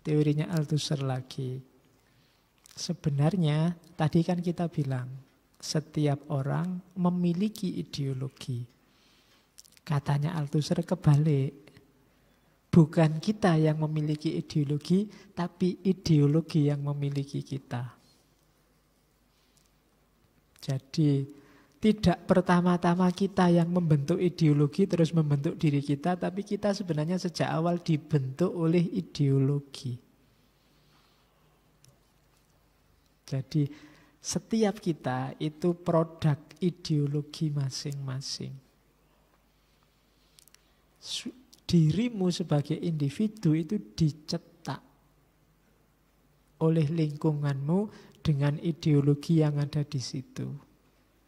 teorinya Althusser lagi. Sebenarnya tadi kan kita bilang setiap orang memiliki ideologi. Katanya Althusser kebalik. Bukan kita yang memiliki ideologi, tapi ideologi yang memiliki kita. Jadi tidak pertama-tama kita yang membentuk ideologi terus membentuk diri kita, tapi kita sebenarnya sejak awal dibentuk oleh ideologi. Jadi setiap kita itu produk ideologi masing-masing. Dirimu sebagai individu itu dicetak oleh lingkunganmu dengan ideologi yang ada di situ.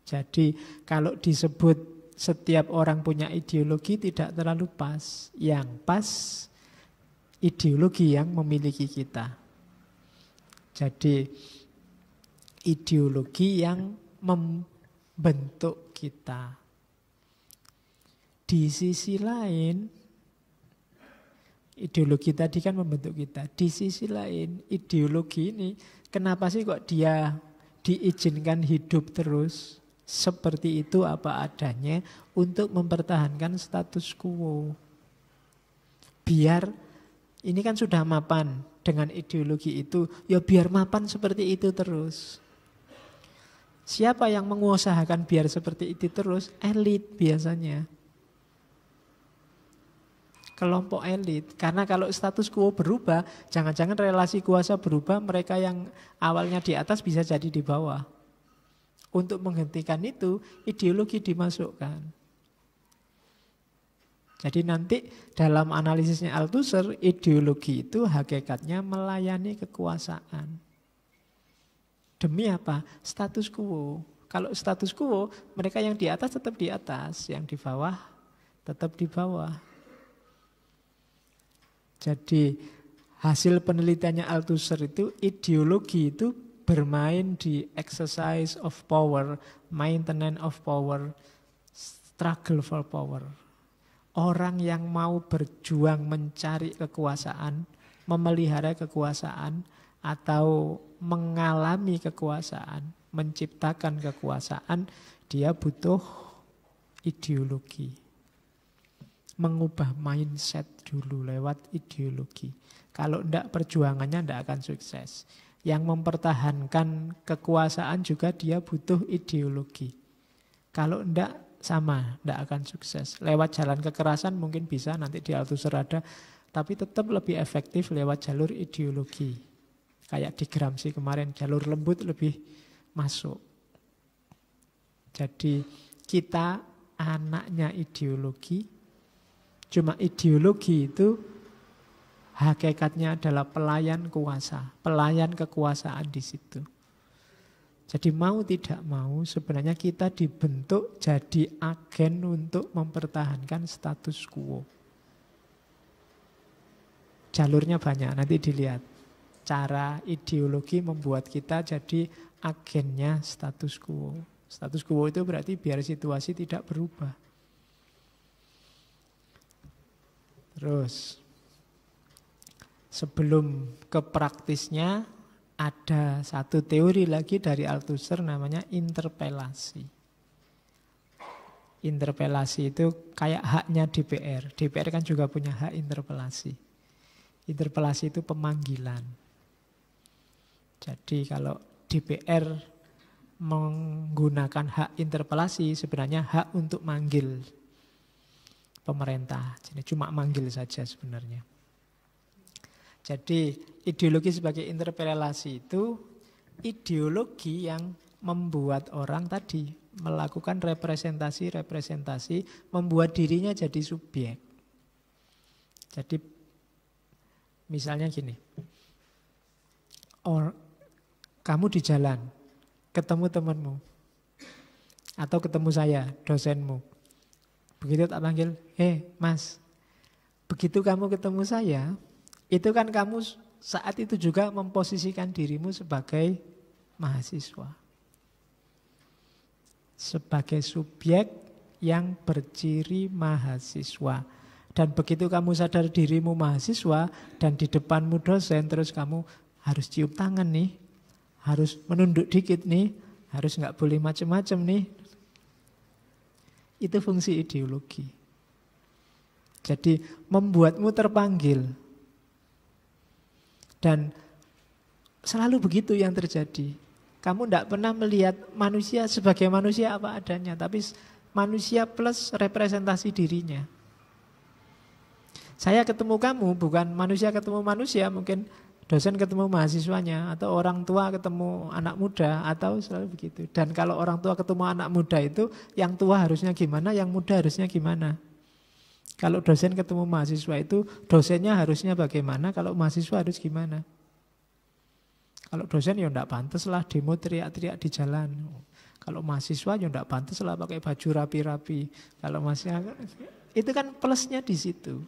Jadi kalau disebut setiap orang punya ideologi tidak terlalu pas. Yang pas ideologi yang memiliki kita. Jadi ideologi yang membentuk kita. Di sisi lain, ideologi tadi kan membentuk kita. Di sisi lain, ideologi ini kenapa sih kok dia diizinkan hidup terus seperti itu apa adanya untuk mempertahankan status quo. Biar ini kan sudah mapan dengan ideologi itu, ya biar mapan seperti itu terus. Siapa yang mengusahakan biar seperti itu terus? Elit biasanya. Kelompok elit. Karena kalau status quo berubah, jangan-jangan relasi kuasa berubah, mereka yang awalnya di atas bisa jadi di bawah. Untuk menghentikan itu, ideologi dimasukkan. Jadi nanti dalam analisisnya Althusser, ideologi itu hakikatnya melayani kekuasaan. Demi apa? Status quo. Kalau status quo, mereka yang di atas tetap di atas, yang di bawah tetap di bawah. Jadi hasil penelitiannya Althusser itu ideologi itu bermain di exercise of power, maintenance of power, struggle for power. Orang yang mau berjuang mencari kekuasaan, memelihara kekuasaan, atau mengalami kekuasaan, menciptakan kekuasaan, dia butuh ideologi. Mengubah mindset dulu lewat ideologi. Kalau tidak perjuangannya tidak akan sukses. Yang mempertahankan kekuasaan juga dia butuh ideologi. Kalau tidak sama, tidak akan sukses. Lewat jalan kekerasan mungkin bisa, nanti di Althusser ada, tapi tetap lebih efektif lewat jalur ideologi. Kayak di Gramsci kemarin, jalur lembut lebih masuk. Jadi kita anaknya ideologi. Cuma ideologi itu hakikatnya adalah pelayan kuasa, pelayan kekuasaan di situ. Jadi mau tidak mau sebenarnya kita dibentuk jadi agen untuk mempertahankan status quo. Jalurnya banyak, nanti dilihat. Cara ideologi membuat kita jadi agennya status quo. Status quo itu berarti biar situasi tidak berubah. Terus sebelum ke praktisnya ada satu teori lagi dari Althusser namanya interpelasi. Interpelasi itu kayak haknya DPR. DPR kan juga punya hak interpelasi. Interpelasi itu pemanggilan. Jadi kalau DPR menggunakan hak interpelasi sebenarnya hak untuk manggil pemerintah. Jadi cuma manggil saja sebenarnya. Jadi ideologi sebagai interpelasi itu ideologi yang membuat orang tadi melakukan representasi, membuat dirinya jadi subjek. Jadi misalnya gini, kamu di jalan, ketemu temanmu, atau ketemu saya, dosenmu. Begitu tak panggil, mas, begitu kamu ketemu saya, itu kan kamu saat itu juga memposisikan dirimu sebagai mahasiswa. Sebagai subjek yang berciri mahasiswa. Dan begitu kamu sadar dirimu mahasiswa dan di depanmu dosen, terus kamu harus cium tangan nih, harus menunduk dikit nih, harus nggak boleh macam-macam nih. Itu fungsi ideologi. Jadi membuatmu terpanggil. Dan selalu begitu yang terjadi. Kamu tidak pernah melihat manusia sebagai manusia apa adanya, tapi manusia plus representasi dirinya. Saya ketemu kamu bukan manusia ketemu manusia, mungkin dosen ketemu mahasiswanya, atau orang tua ketemu anak muda, atau selalu begitu. Dan kalau orang tua ketemu anak muda itu, yang tua harusnya gimana, yang muda harusnya gimana. Kalau dosen ketemu mahasiswa itu, dosennya harusnya bagaimana, kalau mahasiswa harus gimana. Kalau dosen ya enggak pantas lah demo teriak-teriak di jalan. Kalau mahasiswa ya enggak pantas lah pakai baju rapi-rapi. Kalau mahasiswa, itu kan plusnya di situ.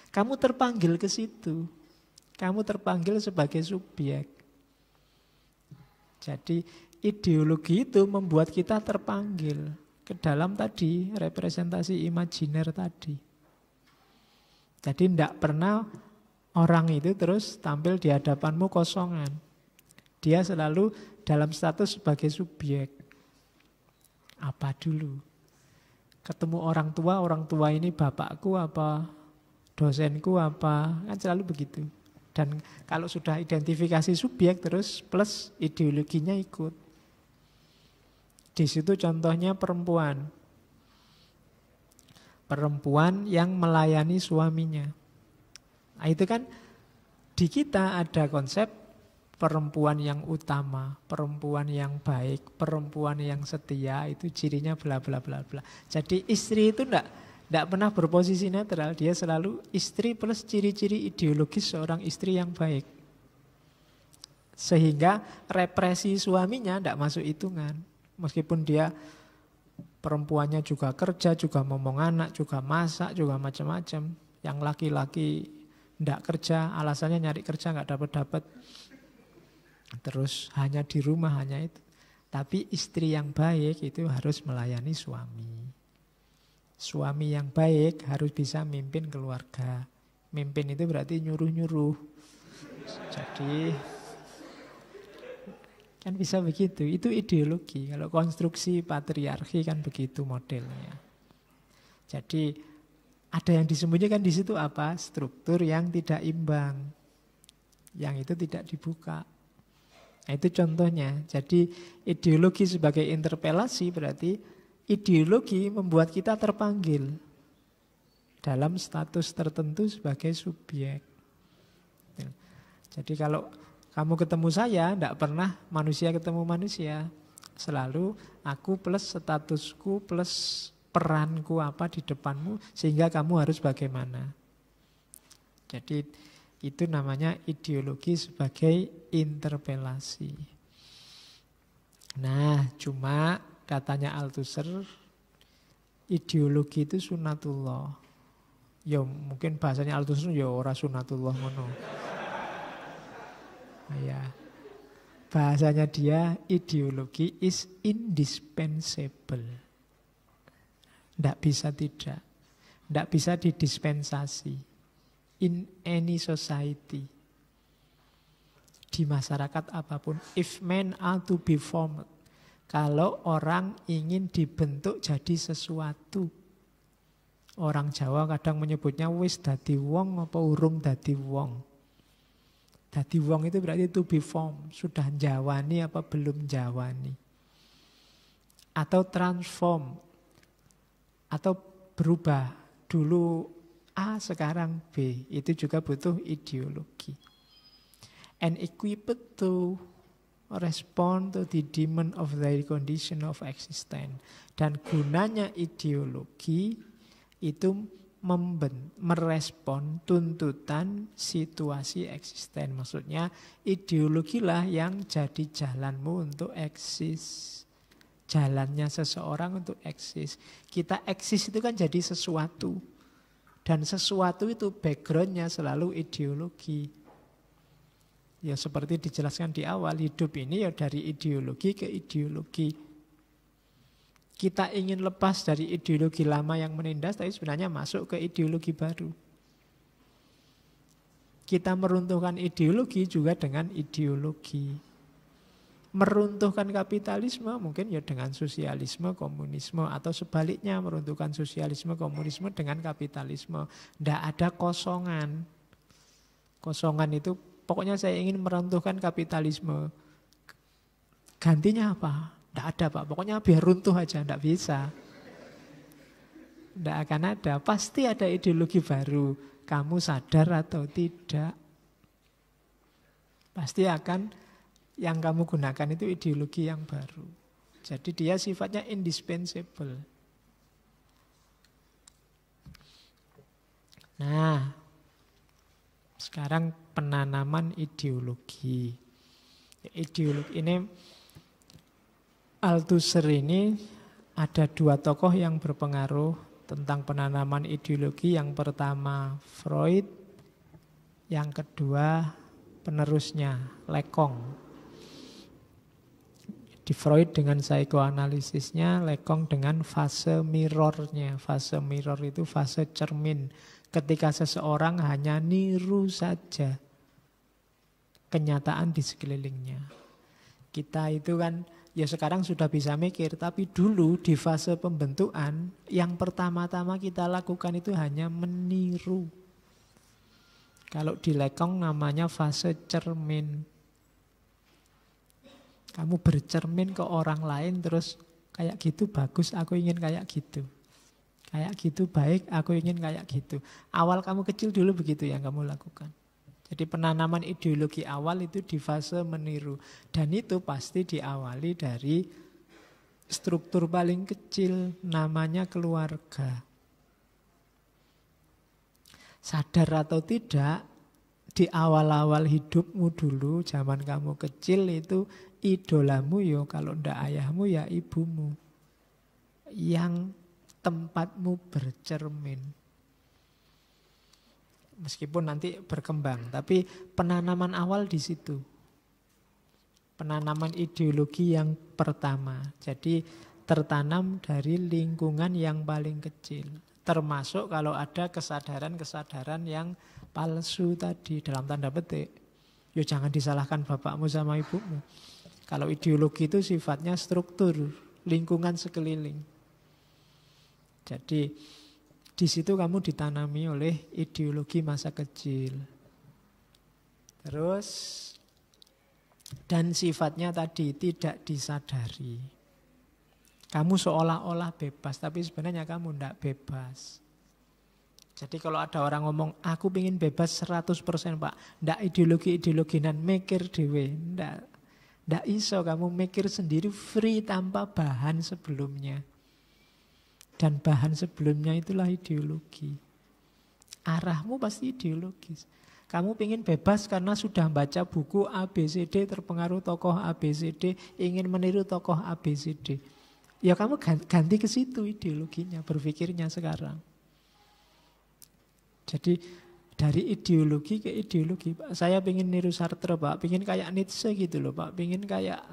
Kamu terpanggil ke situ. Kamu terpanggil sebagai subjek. Jadi ideologi itu membuat kita terpanggil ke dalam tadi representasi imajiner tadi. Jadi tidak pernah orang itu terus tampil di hadapanmu kosongan. Dia selalu dalam status sebagai subjek. Apa dulu? Ketemu orang tua ini bapakku apa, dosenku apa, kan selalu begitu. Dan kalau sudah identifikasi subjek terus plus ideologinya ikut. Di situ contohnya perempuan. Perempuan yang melayani suaminya. Nah, itu kan di kita ada konsep perempuan yang utama, perempuan yang baik, perempuan yang setia, itu cirinya bla bla bla bla. Jadi istri itu enggak pernah berposisi netral, dia selalu istri plus ciri-ciri ideologis seorang istri yang baik. Sehingga represi suaminya enggak masuk hitungan. Meskipun dia perempuannya juga kerja, juga ngomong anak, juga masak, juga macam-macam. Yang laki-laki enggak kerja, alasannya nyari kerja enggak dapat-dapat. Terus hanya di rumah, hanya itu. Tapi istri yang baik itu harus melayani suami. Suami yang baik harus bisa mimpin keluarga. Mimpin itu berarti nyuruh-nyuruh. Jadi kan bisa begitu. Itu ideologi. Kalau konstruksi patriarki kan begitu modelnya. Jadi ada yang disembunyikan di situ apa? Struktur yang tidak imbang. Yang itu tidak dibuka. Nah, itu contohnya. Jadi ideologi sebagai interpelasi berarti ideologi membuat kita terpanggil dalam status tertentu sebagai subjek. Jadi kalau kamu ketemu saya, tidak pernah manusia ketemu manusia. Selalu aku plus statusku plus peranku apa di depanmu sehingga kamu harus bagaimana. Jadi itu namanya ideologi sebagai interpelasi. Nah, cuma katanya Althusser, ideologi itu sunatullah. Ya mungkin bahasanya Althusser ya ora sunatullah ngono. Ya. Bahasanya dia ideologi is indispensable. Tidak bisa tidak. Tidak bisa didispensasi. In any society. Di masyarakat apapun. If men are to be formed. Kalau orang ingin dibentuk jadi sesuatu. Orang Jawa kadang menyebutnya wis dadi wong apa urung dadi wong. Dadi wong itu berarti to be formed. Sudah jawani apa belum jawani. Atau transform. Atau berubah. Dulu A sekarang B, itu juga butuh ideologi. And equipped to respond to the demand of their condition of existence. Dan gunanya ideologi itu merespon tuntutan situasi eksisten. Maksudnya ideologilah yang jadi jalanmu untuk eksis. Jalannya seseorang untuk eksis. Kita eksis itu kan jadi sesuatu. Dan sesuatu itu backgroundnya selalu ideologi. Ya seperti dijelaskan di awal, hidup ini ya dari ideologi ke ideologi. Kita ingin lepas dari ideologi lama yang menindas, tapi sebenarnya masuk ke ideologi baru. Kita meruntuhkan ideologi juga dengan ideologi. Meruntuhkan kapitalisme mungkin ya dengan sosialisme, komunisme, atau sebaliknya meruntuhkan sosialisme, komunisme dengan kapitalisme. Tidak ada kosongan. Kosongan itu pokoknya saya ingin meruntuhkan kapitalisme. Gantinya apa? Tidak ada Pak, pokoknya biar runtuh aja, tidak bisa. Tidak akan ada, pasti ada ideologi baru. Kamu sadar atau tidak. Pasti akan yang kamu gunakan itu ideologi yang baru. Jadi dia sifatnya indispensable. Nah, sekarang penanaman ideologi. Ideologi ini Althusser ini ada dua tokoh yang berpengaruh tentang penanaman ideologi. Yang pertama Freud, yang kedua penerusnya Lacan. Di Freud dengan psikoanalisisnya, Lacan dengan fase mirrornya. Fase mirror itu fase cermin. Ketika seseorang hanya niru saja kenyataan di sekelilingnya. Kita itu kan ya sekarang sudah bisa mikir, tapi dulu di fase pembentukan yang pertama-tama kita lakukan itu hanya meniru. Kalau di Lacan namanya fase cermin. Kamu bercermin ke orang lain terus kayak gitu bagus, aku ingin kayak gitu. Kayak gitu baik, aku ingin kayak gitu. Awal kamu kecil dulu begitu yang kamu lakukan. Jadi penanaman ideologi awal itu di fase meniru. Dan itu pasti diawali dari struktur paling kecil, namanya keluarga. Sadar atau tidak, di awal-awal hidupmu dulu, zaman kamu kecil itu idolamu yo kalau ndak ayahmu ya ibumu. Yang tempatmu bercermin. Meskipun nanti berkembang, tapi penanaman awal di situ. Penanaman ideologi yang pertama. Jadi tertanam dari lingkungan yang paling kecil. Termasuk kalau ada kesadaran-kesadaran yang palsu tadi dalam tanda petik. Ya jangan disalahkan bapakmu sama ibumu. Kalau ideologi itu sifatnya struktur, lingkungan sekeliling. Jadi di situ kamu ditanami oleh ideologi masa kecil. Terus dan sifatnya tadi tidak disadari. Kamu seolah-olah bebas, tapi sebenarnya kamu tidak bebas. Jadi kalau ada orang ngomong, aku pengen bebas 100% Pak. Tidak ideologi-ideologinan, mikir dewe. Tidak iso, kamu mikir sendiri free tanpa bahan sebelumnya. Dan bahan sebelumnya itulah ideologi. Arahmu pasti ideologis. Kamu ingin bebas karena sudah baca buku ABCD, terpengaruh tokoh ABCD, ingin meniru tokoh ABCD. Ya kamu ganti ke situ ideologinya, berpikirnya sekarang. Jadi dari ideologi ke ideologi. Pak, saya ingin niru Sartre Pak, ingin kayak Nietzsche gitu loh Pak, ingin kayak...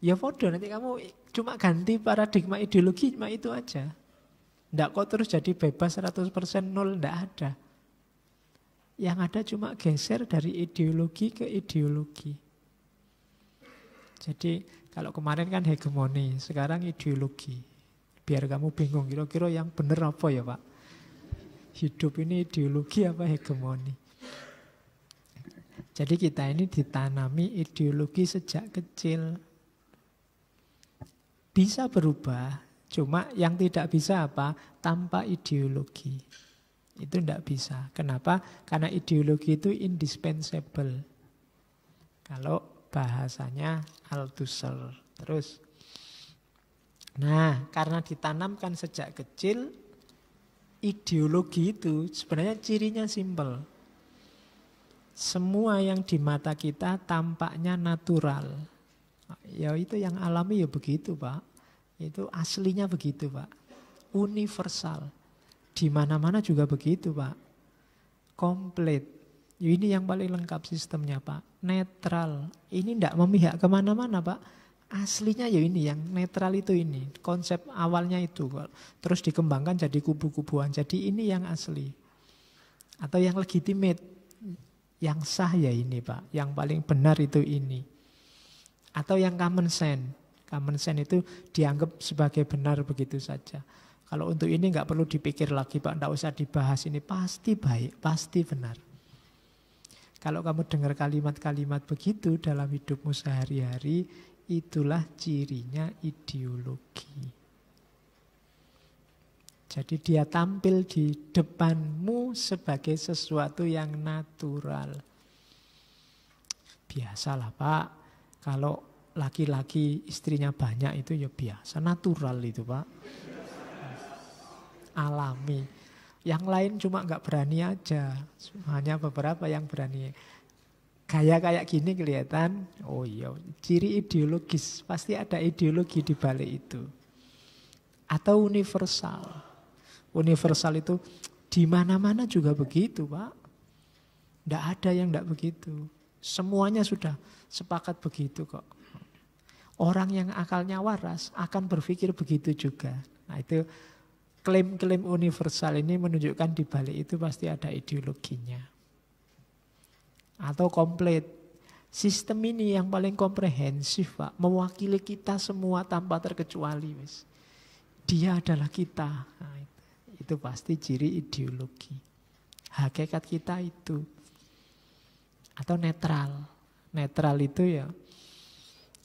ya podo, nanti kamu cuma ganti paradigma ideologi, cuma itu aja. Tidak kok terus jadi bebas 100% nol, tidak ada. Yang ada cuma geser dari ideologi ke ideologi. Jadi kalau kemarin kan hegemoni, sekarang ideologi. Biar kamu bingung, kira-kira yang benar apa ya Pak? Hidup ini ideologi apa hegemoni? Jadi kita ini ditanami ideologi sejak kecil. Bisa berubah. Cuma yang tidak bisa apa? Tanpa ideologi. Itu tidak bisa. Kenapa? Karena ideologi itu indispensable. Kalau bahasanya Althusser. Terus. Nah, karena ditanamkan sejak kecil, ideologi itu sebenarnya cirinya simpel. Semua yang di mata kita tampaknya natural. Ya itu yang alami ya begitu Pak. Itu aslinya begitu Pak. Universal. Di mana-mana juga begitu Pak. Komplit. Ini yang paling lengkap sistemnya Pak. Netral. Ini tidak memihak kemana-mana Pak. Aslinya ya ini, yang netral itu ini. Konsep awalnya itu. Terus dikembangkan jadi kubu-kubuan. Jadi ini yang asli. Atau yang legitimate. Yang sah ya ini Pak. Yang paling benar itu ini. Atau yang common sense. Common sense itu dianggap sebagai benar begitu saja. Kalau untuk ini nggak perlu dipikir lagi Pak. Nggak usah dibahas ini. Pasti baik, pasti benar. Kalau kamu dengar kalimat-kalimat begitu dalam hidupmu sehari-hari, itulah cirinya ideologi. Jadi dia tampil di depanmu sebagai sesuatu yang natural. Biasalah Pak, kalau laki-laki istrinya banyak itu ya biasa, natural itu Pak. Alami. Yang lain cuma nggak berani aja, hanya beberapa yang berani. Gaya kayak gini kelihatan, oh iya, ciri ideologis, pasti ada ideologi di balik itu. Atau universal. Universal itu di mana-mana juga begitu, Pak. Tidak ada yang tidak begitu. Semuanya sudah sepakat begitu kok. Orang yang akalnya waras akan berpikir begitu juga. Nah itu klaim-klaim universal ini menunjukkan di balik itu pasti ada ideologinya. Atau komplit. Sistem ini yang paling komprehensif Pak. Mewakili kita semua tanpa terkecuali. Dia adalah kita. Nah, itu pasti ciri ideologi. Hakikat kita itu. Atau netral. Netral itu ya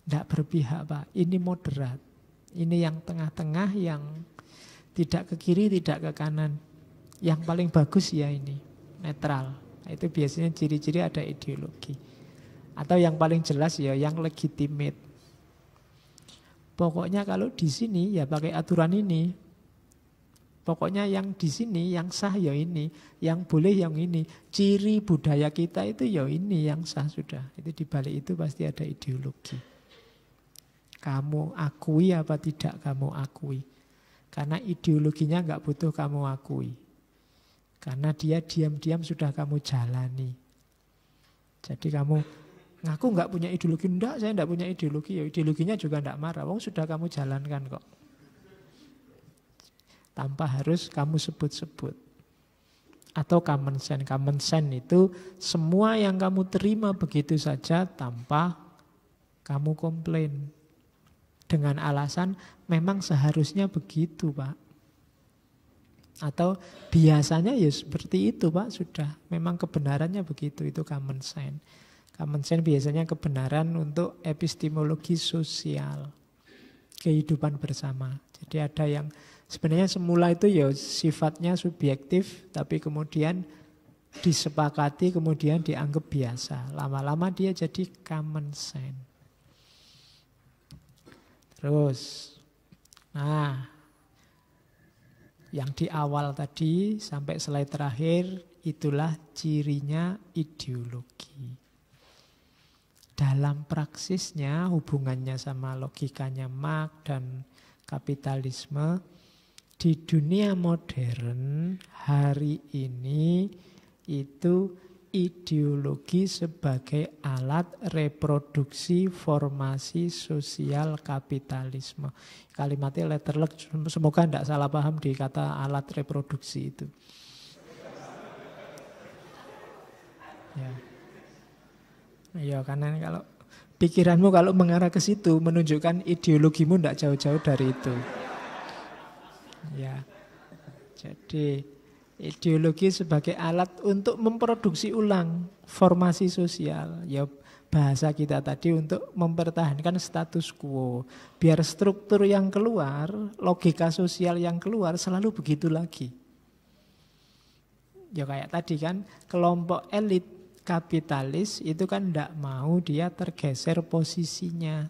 tidak berpihak Pak. Ini moderat. Ini yang tengah-tengah, yang tidak ke kiri, tidak ke kanan. Yang paling bagus ya ini. Netral. Nah, itu biasanya ciri-ciri ada ideologi. Atau yang paling jelas ya yang legitimate. Pokoknya kalau di sini ya pakai aturan ini. Pokoknya yang di sini yang sah ya ini, yang boleh yang ini. Ciri budaya kita itu ya ini yang sah sudah. Itu di balik itu pasti ada ideologi. Kamu akui apa tidak kamu akui. Karena ideologinya nggak butuh kamu akui. Karena dia diam-diam sudah kamu jalani. Jadi kamu ngaku nggak punya ideologi, enggak saya nggak punya ideologi. Ya ideologinya juga nggak marah. Wong sudah kamu jalankan kok. Tanpa harus kamu sebut-sebut. Atau common sense. Common sense itu semua yang kamu terima begitu saja tanpa kamu komplain. Dengan alasan memang seharusnya begitu Pak. Atau biasanya ya seperti itu Pak sudah. Memang kebenarannya begitu, itu common sense. Common sense biasanya kebenaran untuk epistemologi sosial. Kehidupan bersama. Jadi ada yang sebenarnya semula itu ya sifatnya subjektif, tapi kemudian disepakati, kemudian dianggap biasa. Lama-lama dia jadi common sense. Terus, nah, yang di awal tadi sampai slide terakhir itulah cirinya ideologi. Dalam praksisnya hubungannya sama logikanya Marx dan kapitalisme. Di dunia modern hari ini itu ideologi sebagai alat reproduksi formasi sosial kapitalisme. Kalimatnya letterlek, semoga tidak salah paham di kata alat reproduksi itu. Ya karena kalau pikiranmu kalau mengarah ke situ menunjukkan ideologimu tidak jauh-jauh dari itu. Ya, jadi ideologi sebagai alat untuk memproduksi ulang formasi sosial. Ya bahasa kita tadi untuk mempertahankan status quo. Biar struktur yang keluar, logika sosial yang keluar selalu begitu lagi. Ya kayak tadi kan, kelompok elit kapitalis itu kan tidak mau dia tergeser posisinya.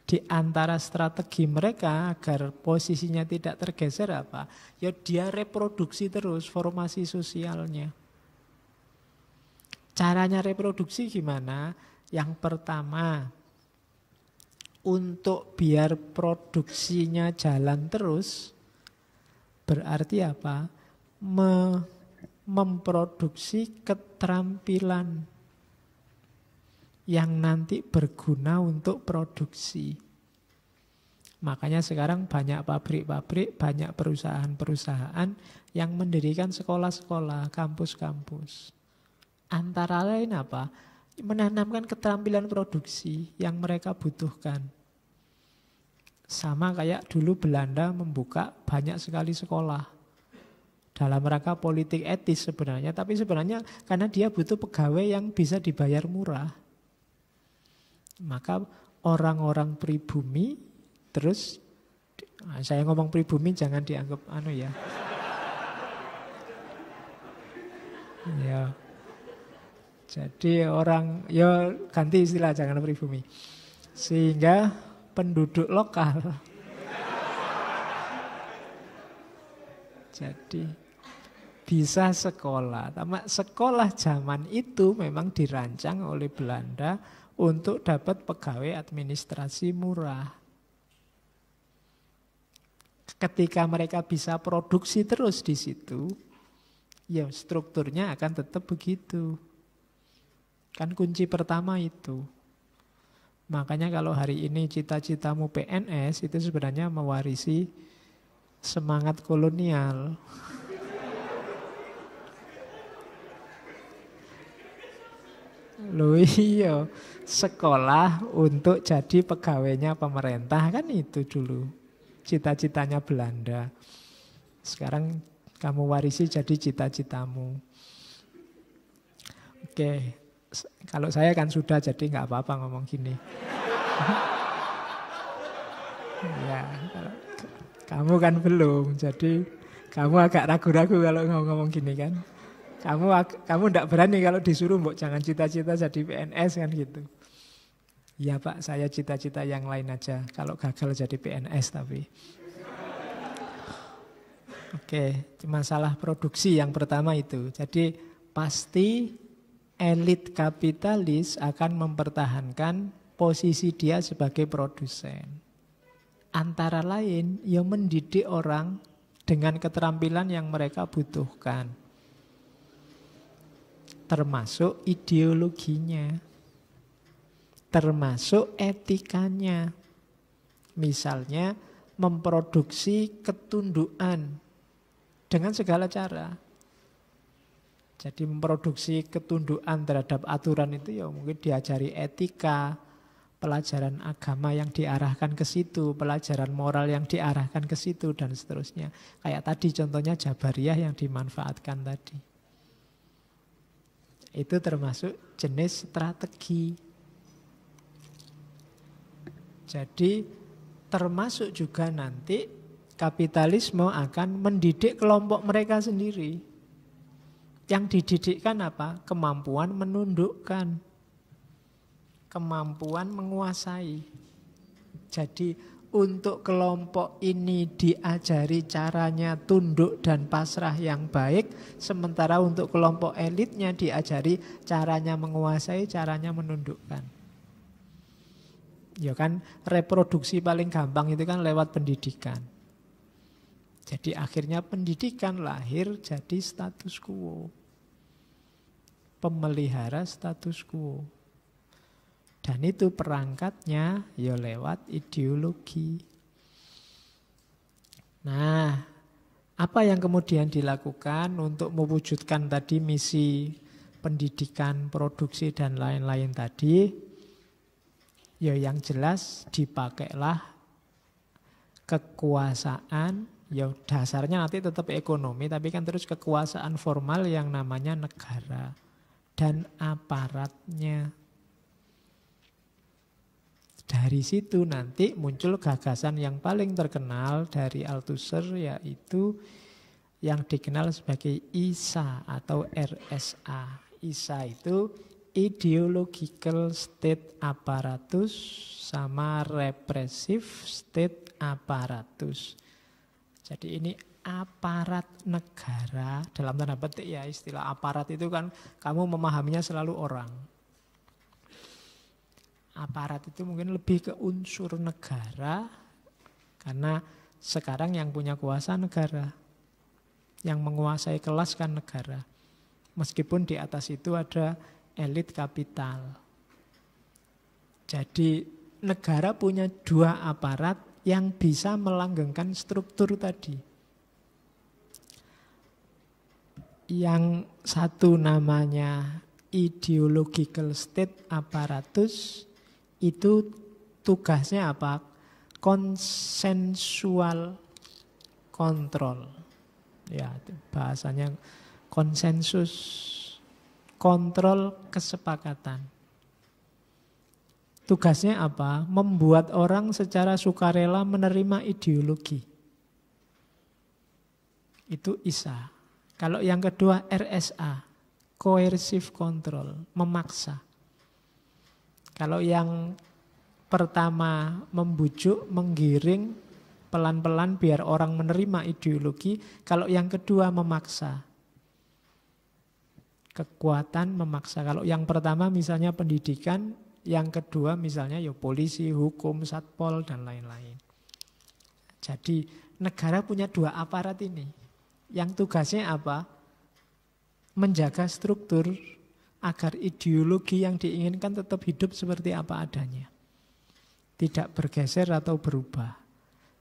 Di antara strategi mereka agar posisinya tidak tergeser apa? Ya dia reproduksi terus formasi sosialnya. Caranya reproduksi gimana? Yang pertama, untuk biar produksinya jalan terus, berarti apa? Memproduksi keterampilan. yang nanti berguna untuk produksi. Makanya sekarang banyak pabrik-pabrik, banyak perusahaan-perusahaan yang mendirikan sekolah-sekolah, kampus-kampus. Antara lain apa? Menanamkan keterampilan produksi yang mereka butuhkan. Sama kayak dulu Belanda membuka banyak sekali sekolah dalam rangka politik etis sebenarnya. Tapi sebenarnya karena dia butuh pegawai yang bisa dibayar murah. Maka orang-orang pribumi, terus saya ngomong pribumi jangan dianggap ya. Ya. Jadi orang, ganti istilah jangan pribumi. Sehingga penduduk lokal. Jadi bisa sekolah. Sekolah zaman itu memang dirancang oleh Belanda untuk dapat pegawai administrasi murah. Ketika mereka bisa produksi terus di situ, ya strukturnya akan tetap begitu. Kan kunci pertama itu. Makanya kalau hari ini cita-citamu PNS itu sebenarnya mewarisi semangat kolonial. Loh iya, sekolah untuk jadi pegawainya pemerintah kan itu dulu. Cita-citanya Belanda. Sekarang kamu warisi jadi cita-citamu. Oke. Kalau saya kan sudah jadi nggak apa-apa ngomong gini. Ya, kamu kan belum, jadi kamu agak ragu-ragu kalau ngomong gini kan. Kamu nggak berani kalau disuruh mbok jangan cita-cita jadi PNS kan gitu. Ya Pak, saya cita-cita yang lain aja. Kalau gagal jadi PNS tapi. Oke, masalah produksi yang pertama itu. Jadi pasti elit kapitalis akan mempertahankan posisi dia sebagai produsen. Antara lain, ia mendidik orang dengan keterampilan yang mereka butuhkan. Termasuk ideologinya. Termasuk etikanya. Misalnya, memproduksi ketundukan dengan segala cara. Jadi memproduksi ketundukan terhadap aturan itu ya mungkin diajari etika, pelajaran agama yang diarahkan ke situ, pelajaran moral yang diarahkan ke situ dan seterusnya. Kayak tadi contohnya Jabariyah yang dimanfaatkan tadi. Itu termasuk jenis strategi. Jadi termasuk juga nanti kapitalisme akan mendidik kelompok mereka sendiri. Yang dididikkan apa? Kemampuan menundukkan. Kemampuan menguasai. Jadi untuk kelompok ini diajari caranya tunduk dan pasrah yang baik. Sementara untuk kelompok elitnya diajari caranya menguasai, caranya menundukkan. Ya kan reproduksi paling gampang itu kan lewat pendidikan. Jadi akhirnya pendidikan lahir jadi status quo. Pemelihara status quo. Dan itu perangkatnya ya lewat ideologi. Nah, apa yang kemudian dilakukan untuk mewujudkan tadi misi pendidikan, produksi dan lain-lain tadi? Ya yang jelas dipakailah kekuasaan. Ya dasarnya nanti tetap ekonomi, tapi kan terus kekuasaan formal yang namanya negara dan aparatnya. Dari situ nanti muncul gagasan yang paling terkenal dari Althusser, yaitu yang dikenal sebagai ISA atau RSA. ISA itu Ideological State Apparatus sama Repressive State Apparatus. Jadi ini aparat negara, dalam tanda petik ya, istilah aparat itu kan kamu memahaminya selalu orang. Aparat itu mungkin lebih ke unsur negara, karena sekarang yang punya kuasa negara, yang menguasai kelas kan negara. Meskipun di atas itu ada elit kapital. Jadi negara punya dua aparat yang bisa melanggengkan struktur tadi. Yang satu namanya ideological state apparatus, itu tugasnya apa? Konsensual kontrol. Ya, itu bahasanya konsensus, kontrol kesepakatan. Tugasnya apa? Membuat orang secara sukarela menerima ideologi. Itu ISA. Kalau yang kedua RSA, coercive control, memaksa. Kalau yang pertama membujuk, menggiring, pelan-pelan biar orang menerima ideologi. Kalau yang kedua memaksa. Kekuatan memaksa. Kalau yang pertama misalnya pendidikan, yang kedua misalnya ya polisi, hukum, satpol, dan lain-lain. Jadi negara punya dua aparat ini. Yang tugasnya apa? Menjaga struktur agar ideologi yang diinginkan tetap hidup seperti apa adanya. Tidak bergeser atau berubah.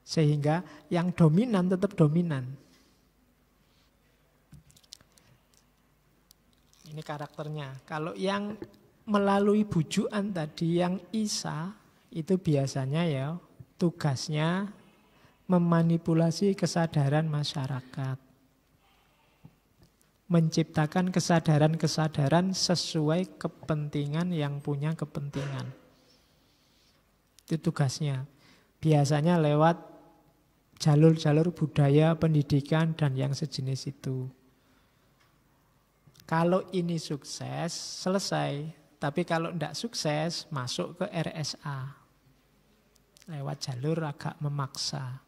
Sehingga yang dominan tetap dominan. Ini karakternya. Kalau yang melalui bujukan tadi, yang ISA, itu biasanya ya tugasnya memanipulasi kesadaran masyarakat. Menciptakan kesadaran-kesadaran sesuai kepentingan yang punya kepentingan. Itu tugasnya. Biasanya lewat jalur-jalur budaya, pendidikan, dan yang sejenis itu. Kalau ini sukses, selesai. Tapi kalau tidak sukses, masuk ke RSA. Lewat jalur agak memaksa.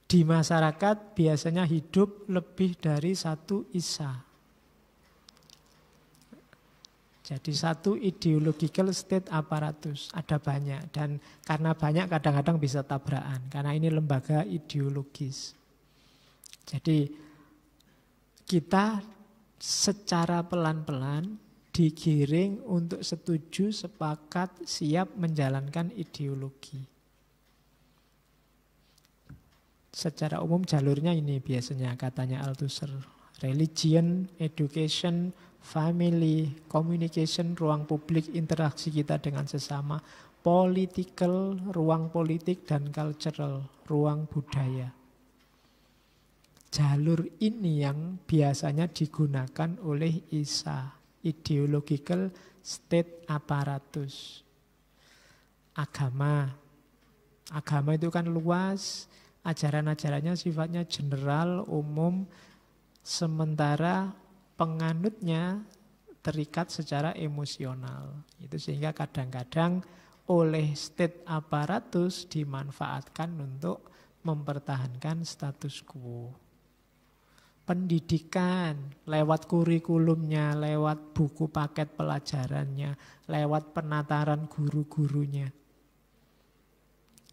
Di masyarakat biasanya hidup lebih dari satu ISA. Jadi satu ideological state apparatus. Ada banyak. Dan karena banyak kadang-kadang bisa tabrakan. Karena ini lembaga ideologis. Jadi kita secara pelan-pelan digiring untuk setuju, sepakat, siap menjalankan ideologi. Secara umum jalurnya ini biasanya katanya Althusser. Religion, education, family, communication, ruang publik, interaksi kita dengan sesama, political, ruang politik, dan cultural, ruang budaya. Jalur ini yang biasanya digunakan oleh ISA, ideological state apparatus. Agama. Agama itu kan luas, ajaran-ajarannya sifatnya general, umum, sementara penganutnya terikat secara emosional. Itu sehingga kadang-kadang oleh state apparatus dimanfaatkan untuk mempertahankan status quo. Pendidikan lewat kurikulumnya, lewat buku paket pelajarannya, lewat penataran guru-gurunya.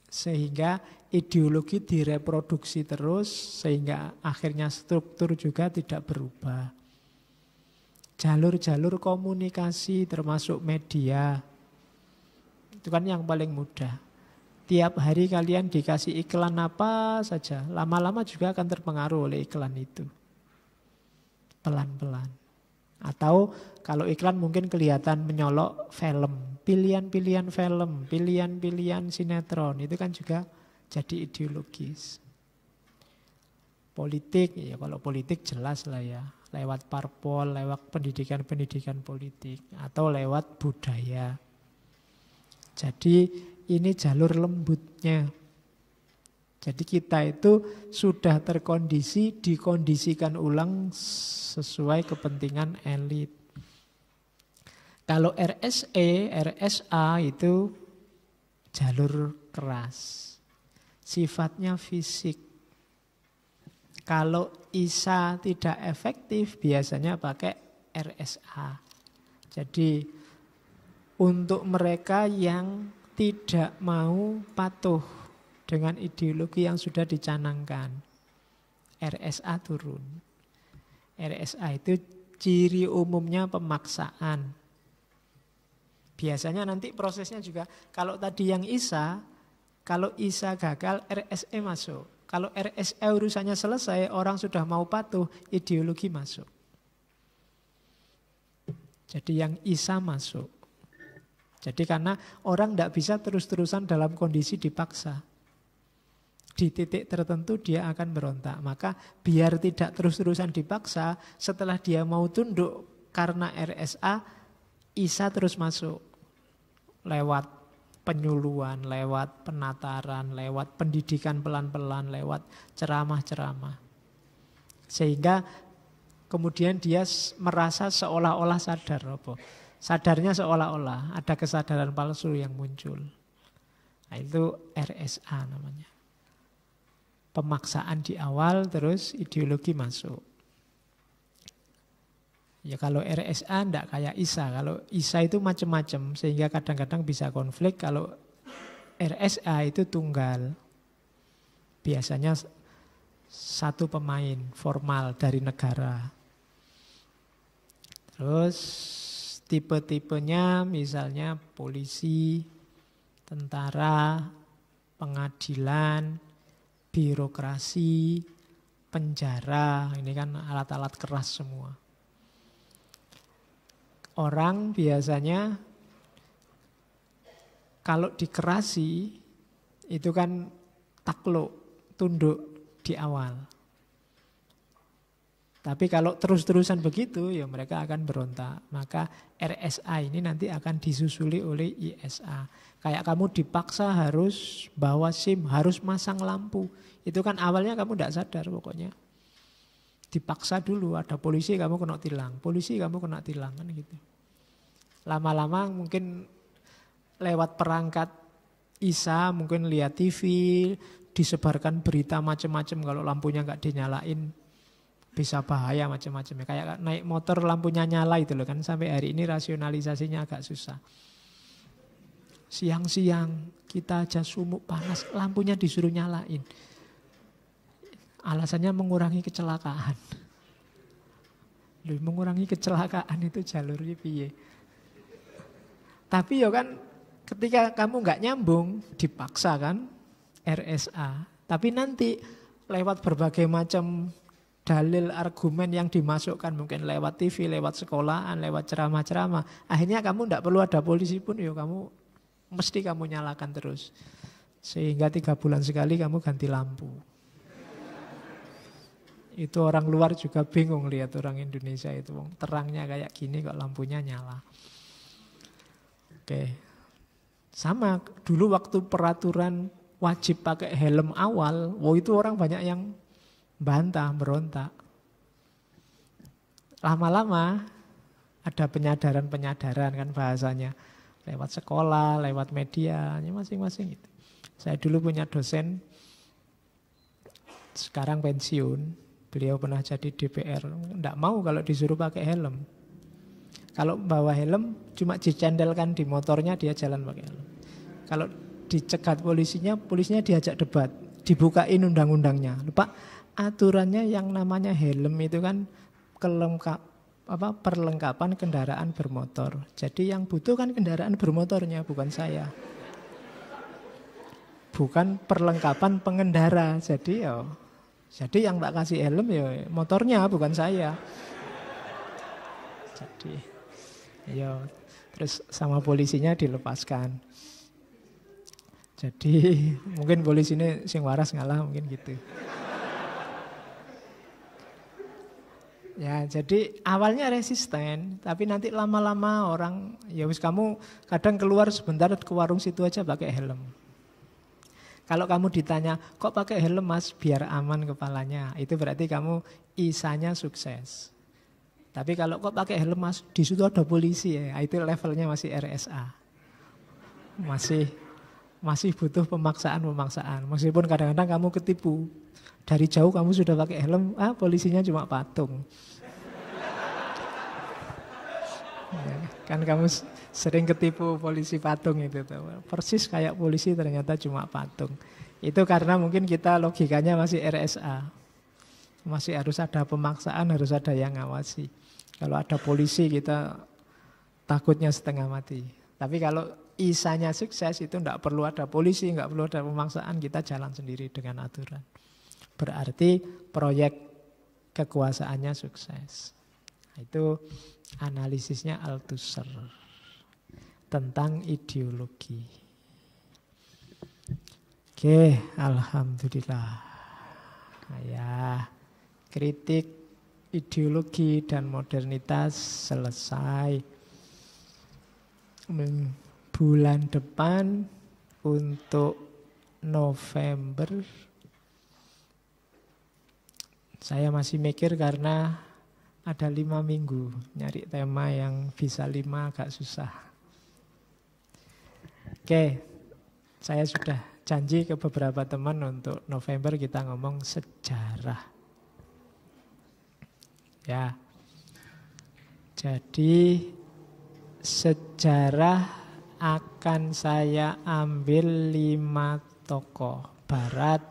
Sehingga ideologi direproduksi terus, sehingga akhirnya struktur juga tidak berubah. Jalur-jalur komunikasi termasuk media, itu kan yang paling mudah. Tiap hari kalian dikasih iklan apa saja, lama-lama juga akan terpengaruh oleh iklan itu. Pelan-pelan. Atau kalau iklan mungkin kelihatan menyolok film, pilihan-pilihan film, pilihan-pilihan sinetron, itu kan juga jadi ideologis. Politik, ya kalau politik jelas lah ya, lewat parpol, lewat pendidikan-pendidikan politik, atau lewat budaya. Jadi ini jalur lembutnya. Jadi kita itu sudah terkondisi, dikondisikan ulang sesuai kepentingan elit. Kalau RSE, RSA itu jalur keras. Sifatnya fisik. Kalau ISA tidak efektif, biasanya pakai RSA. Jadi untuk mereka yang tidak mau patuh dengan ideologi yang sudah dicanangkan, RSA turun. RSA itu ciri umumnya pemaksaan. Biasanya nanti prosesnya juga, kalau tadi yang ISA, kalau ISA gagal, RSE masuk. Kalau RSE urusannya selesai, orang sudah mau patuh, ideologi masuk. Jadi yang ISA masuk. Jadi karena orang tidak bisa terus-terusan dalam kondisi dipaksa. Di titik tertentu dia akan berontak. Maka biar tidak terus-terusan dipaksa, setelah dia mau tunduk karena RSA, ISA terus masuk. Lewat penyuluhan, lewat penataran, lewat pendidikan pelan-pelan, lewat ceramah-ceramah. Sehingga kemudian dia merasa seolah-olah sadar. Sadarnya seolah-olah, ada kesadaran palsu yang muncul. Nah, itu RSA namanya. Pemaksaan di awal, terus ideologi masuk. Ya kalau RSA enggak kayak ISA. Kalau ISA itu macam-macam, sehingga kadang-kadang bisa konflik. Kalau RSA itu tunggal. Biasanya satu pemain formal dari negara. Terus tipe-tipenya misalnya polisi, tentara, pengadilan, birokrasi, penjara. Ini kan alat-alat keras semua. Orang biasanya kalau dikerasi itu kan takluk, tunduk di awal. Tapi kalau terus-terusan begitu, ya mereka akan berontak. Maka RSA ini nanti akan disusuli oleh ISA. Kayak kamu dipaksa harus bawa SIM, harus masang lampu. Itu kan awalnya kamu tidak sadar pokoknya. Dipaksa dulu, ada polisi kamu kena tilang. Polisi kamu kena tilang, kan gitu. Lama-lama mungkin lewat perangkat ISA, mungkin lihat TV, disebarkan berita macam-macam kalau lampunya nggak dinyalain. Bisa bahaya macam-macam. Kayak naik motor lampunya nyala itu loh kan. Sampai hari ini rasionalisasinya agak susah. Siang-siang kita aja sumuk panas, lampunya disuruh nyalain. Alasannya mengurangi kecelakaan. Loh, mengurangi kecelakaan itu jalurnya piye? Tapi ya kan ketika kamu nggak nyambung, dipaksa kan RSA. Tapi nanti lewat berbagai macam dalil argumen yang dimasukkan, mungkin lewat TV, lewat sekolahan, lewat ceramah-ceramah. Akhirnya kamu tidak perlu ada polisi pun, ya kamu mesti kamu nyalakan terus. Sehingga 3 bulan sekali kamu ganti lampu. Itu orang luar juga bingung lihat orang Indonesia itu. Terangnya kayak gini kok lampunya nyala. Oke. Sama dulu waktu peraturan wajib pakai helm awal, itu orang banyak yang bantah, berontak. Lama-lama ada penyadaran-penyadaran kan bahasanya. Lewat sekolah, lewat media, masing-masing gitu. Saya dulu punya dosen, sekarang pensiun. Beliau pernah jadi DPR. Tidak mau kalau disuruh pakai helm. Kalau bawa helm, cuma dicendelkan di motornya, dia jalan pakai helm. Kalau dicegat polisinya diajak debat. Dibukain undang-undangnya. Lupa. Aturannya yang namanya helm itu kan perlengkapan kendaraan bermotor. Jadi yang butuh kan kendaraan bermotornya, bukan saya. Bukan perlengkapan pengendara. Jadi yang tak kasih helm ya motornya, bukan saya. Jadi terus sama polisinya dilepaskan. Jadi mungkin polisi ini sing waras ngalah mungkin gitu. Ya, jadi awalnya resisten, tapi nanti lama-lama orang, ya wis kamu kadang keluar sebentar ke warung situ aja pakai helm. Kalau kamu ditanya, kok pakai helm mas biar aman kepalanya, itu berarti kamu ISA-nya sukses. Tapi kalau kok pakai helm mas, di situ ada polisi ya, itu levelnya masih RSA. Masih butuh pemaksaan. Meskipun kadang-kadang kamu ketipu. Dari jauh kamu sudah pakai helm, polisinya cuma patung. Ya, kan kamu sering ketipu polisi patung itu. Persis kayak polisi ternyata cuma patung. Itu karena mungkin kita logikanya masih RSA. Masih harus ada pemaksaan, harus ada yang ngawasi. Kalau ada polisi kita takutnya setengah mati. Tapi kalau isanya sukses itu tidak perlu ada polisi, nggak perlu ada pemaksaan, kita jalan sendiri dengan aturan. Berarti proyek kekuasaannya sukses. Itu analisisnya Althusser tentang ideologi. Oke, alhamdulillah. Ya, kritik ideologi dan modernitas selesai. Bulan depan untuk November saya masih mikir karena ada 5 minggu. Nyari tema yang bisa 5 agak susah. Oke, saya sudah janji ke beberapa teman untuk November kita ngomong sejarah. Ya, jadi sejarah akan saya ambil 5 tokoh. Barat,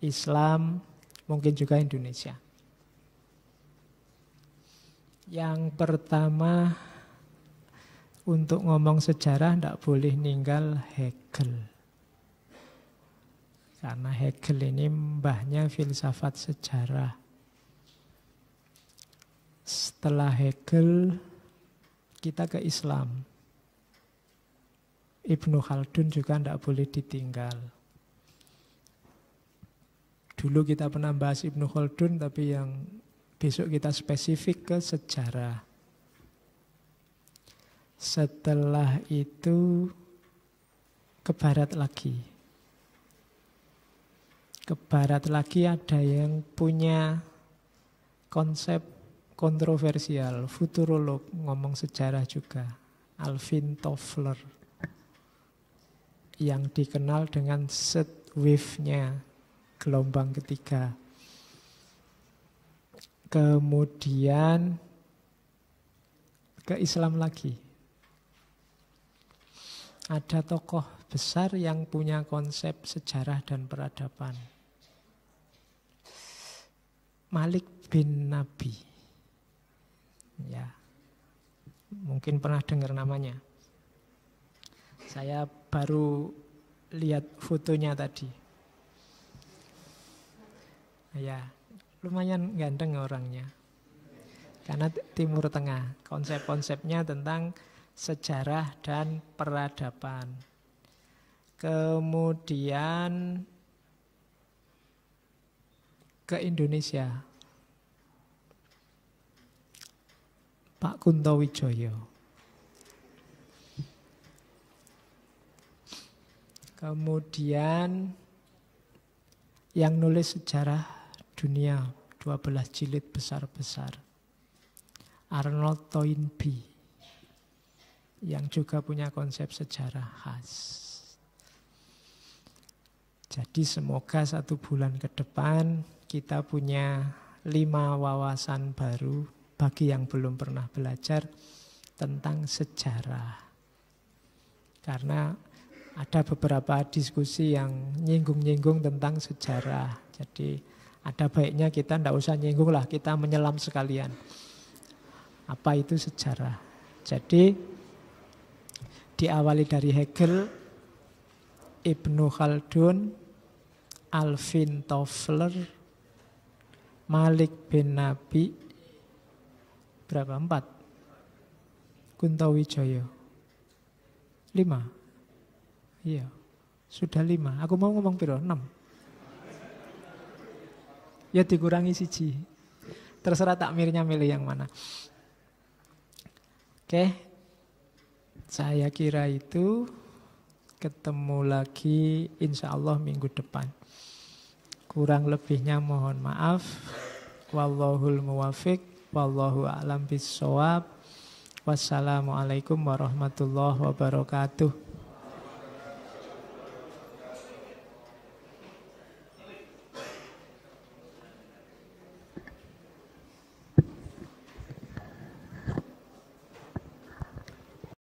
Islam, mungkin juga Indonesia. Yang pertama, untuk ngomong sejarah tidak boleh ninggal Hegel. Karena Hegel ini mbahnya filsafat sejarah. Setelah Hegel, kita ke Islam. Ibnu Khaldun juga tidak boleh ditinggal. Dulu kita pernah bahas Ibnu Khaldun, tapi yang besok kita spesifik ke sejarah. Setelah itu ke barat lagi. Ke barat lagi ada yang punya konsep kontroversial, futurolog, ngomong sejarah juga. Alvin Toffler. Yang dikenal dengan third wave-nya, gelombang ketiga. Kemudian ke Islam lagi. Ada tokoh besar yang punya konsep sejarah dan peradaban. Malik bin Nabi. Ya, mungkin pernah dengar namanya. Saya baru lihat fotonya tadi. Ya, lumayan ganteng orangnya. Karena Timur Tengah, konsep-konsepnya tentang sejarah dan peradaban. Kemudian ke Indonesia. Pak Kunto Wijoyo. Kemudian yang nulis sejarah dunia 12 jilid besar-besar. Arnold Toynbee yang juga punya konsep sejarah khas. Jadi semoga 1 bulan ke depan kita punya 5 wawasan baru bagi yang belum pernah belajar tentang sejarah. Karena ada beberapa diskusi yang nyinggung-nyinggung tentang sejarah. Jadi ada baiknya kita tidak usah nyinggung lah, kita menyelam sekalian. Apa itu sejarah? Jadi diawali dari Hegel, Ibnu Khaldun, Alvin Toffler, Malik bin Nabi, berapa? 4. Kunto Wijoyo 5. Iya, sudah 5. Aku mau ngomong piro? 6. Ya dikurangi siji. Terserah takmirnya milih yang mana. Oke. Saya kira itu. Ketemu lagi insya Allah minggu depan. Kurang lebihnya mohon maaf. Wallahul muwafiq. Wallahu a'lam bissawab. Wassalamualaikum warahmatullahi wabarakatuh.